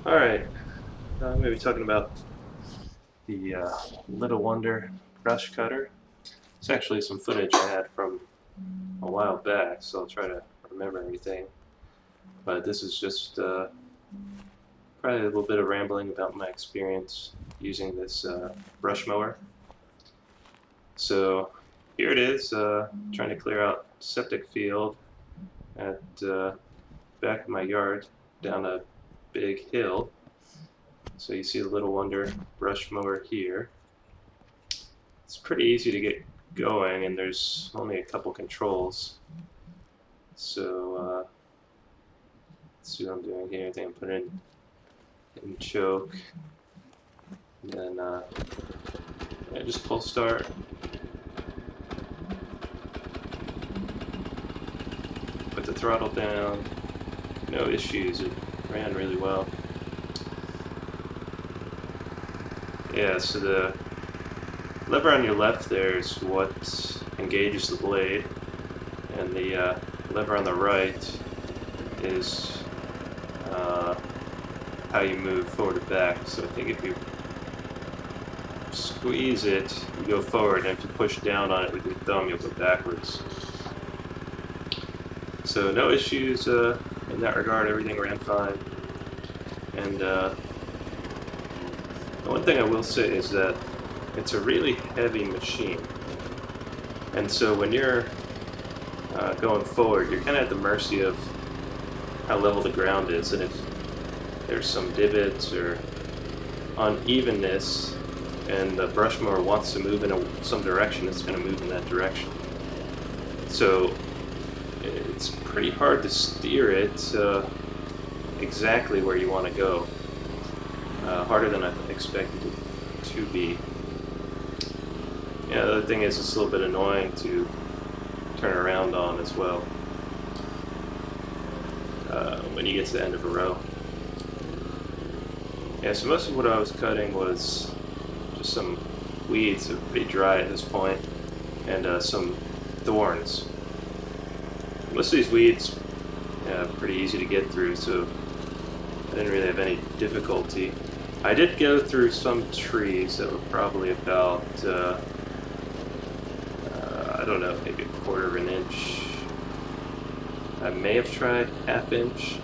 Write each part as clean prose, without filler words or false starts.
Alright, I'm going to be talking about the Little Wonder brush cutter. It's actually some footage I had from a while back, so I'll try to remember everything. But this is just probably a little bit of rambling about my experience using this brush mower. So here it is, trying to clear out septic field at back of my yard down a big hill. So you see the Little Wonder brush mower here. It's pretty easy to get going, and there's only a couple controls. So let's see what I'm doing here. I think I'm putting in choke, and then yeah, just pull start. Put the throttle down. No issues. It ran really well. Yeah. So the lever on your left there is what engages the blade, and the lever on the right is how you move forward and back. So I think if you squeeze it, you go forward, and if you push down on it with your thumb, you'll go backwards. So no issues in that regard. Everything ran fine. And the one thing I will say is that it's a really heavy machine, and so when you're going forward, you're kind of at the mercy of how level the ground is, and if there's some divots or unevenness and the brush mower wants to move in some direction, it's going to move in that direction. So it's pretty hard to steer it exactly where you want to go. Harder than I expected it to be. Yeah, the other thing is it's a little bit annoying to turn around on as well when you get to the end of a row. Yeah, so most of what I was cutting was just some weeds that are pretty dry at this point, and some thorns. Most of these weeds are pretty easy to get through, so I didn't really have any difficulty. I did go through some trees that were probably about I don't know, maybe a quarter of an inch. I may have tried half inch.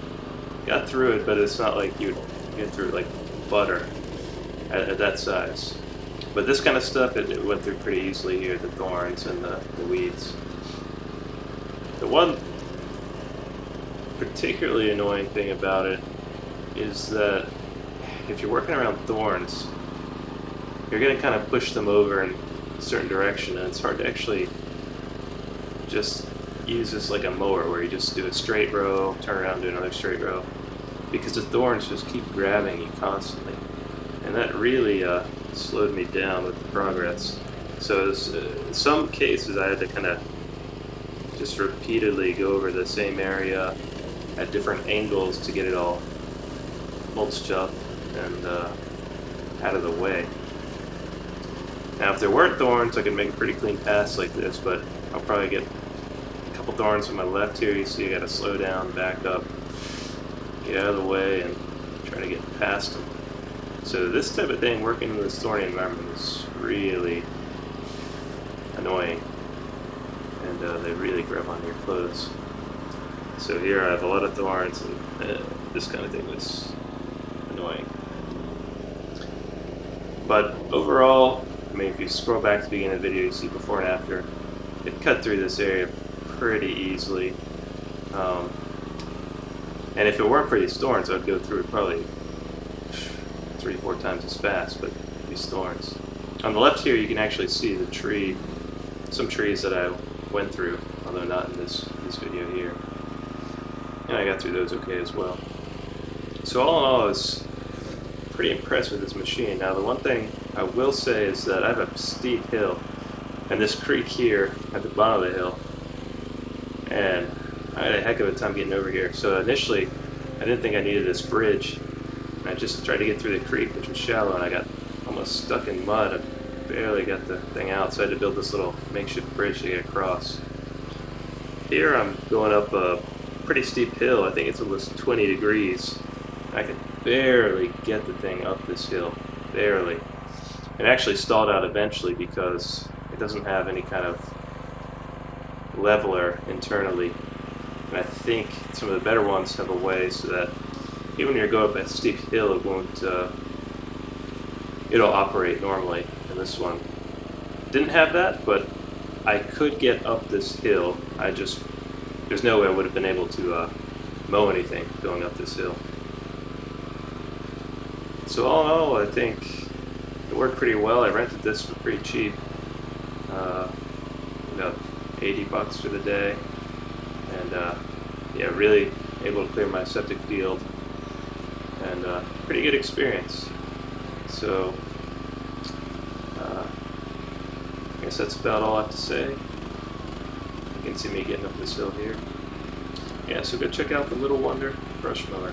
Got through it, but it's not like you'd get through it like butter at that size. But this kind of stuff, it went through pretty easily here, the thorns and the weeds. The one particularly annoying thing about it is that if you're working around thorns, you're going to kind of push them over in a certain direction, and it's hard to actually just use this like a mower where you just do a straight row, turn around, do another straight row, because the thorns just keep grabbing you constantly, and that really slowed me down with the progress. So in some cases I had to kind of just repeatedly go over the same area at different angles to get it all mulched up and out of the way. Now if there weren't thorns, I could make a pretty clean pass like this, but I'll probably get a couple thorns on my left here. You see I gotta slow down, back up, get out of the way, and try to get past them. So this type of thing, working in this thorny environment, is really annoying, and they really grab on your clothes. So here I have a lot of thorns, and this kind of thing is annoying. But overall, I mean, if you scroll back to the beginning of the video, you see before and after. It cut through this area pretty easily. And if it weren't for these thorns, I'd go through it probably 3-4 times as fast, but these thorns. On the left here, you can actually see the tree, some trees that I went through, although not in this video here. And I got through those okay as well. So all in all, I was pretty impressed with this machine. Now the one thing I will say is that I have a steep hill, and this creek here at the bottom of the hill, and I had a heck of a time getting over here. So initially, I didn't think I needed this bridge. I just tried to get through the creek, which was shallow, and I got almost stuck in mud. I barely got the thing out, so I had to build this little makeshift bridge to get across. Here I'm going up a pretty steep hill. I think it's almost 20 degrees. I could barely get the thing up this hill. Barely. It actually stalled out eventually because it doesn't have any kind of leveler internally. And I think some of the better ones have a way so that even when you go up a steep hill, it won't, it'll operate normally. And this one didn't have that, but I could get up this hill. There's no way I would have been able to mow anything going up this hill. So all in all, I think it worked pretty well. I rented this for pretty cheap, about $80 for the day, and yeah, really able to clear my septic field, and pretty good experience. So I guess that's about all I have to say. You can see me getting up this hill here. Yeah, so go check out the Little Wonder brush mower.